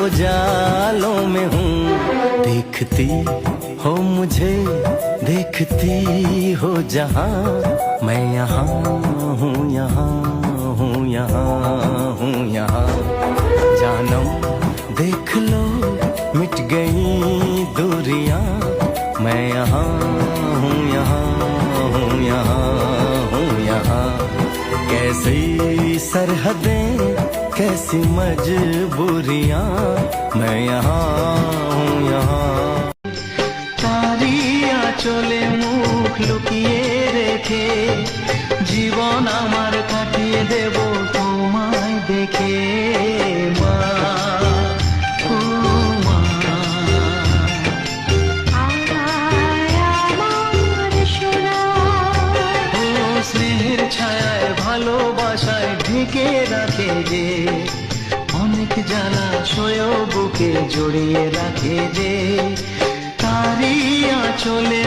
उजालों में हूँ। देखती हो मुझे, देखती हो जहाँ, मैं यहाँ हूँ, यहाँ हूँ, यहाँ हूँ, यहाँ। जानम देख लो मिट गई दूरियां, मैं यहाँ हूँ, यहाँ हूँ, यहाँ हूँ, यहाँ। कैसी सरहदें, कैसी मजबूरियां, मैं यहाँ हूँ, यहाँ। तारिया चले मुख लुकिए रेखे, জীবন আমার কাটিয়ে দেব তোমায় দেখে। মা ও মা, আমার সোনা, ও স্নেহের ছায়ায় ভালোবাসায় ঢেকে রাখে যে, অনেক জ্বালা সয়েও বুকে জড়িয়ে রাখে যে, তারি আঁচলে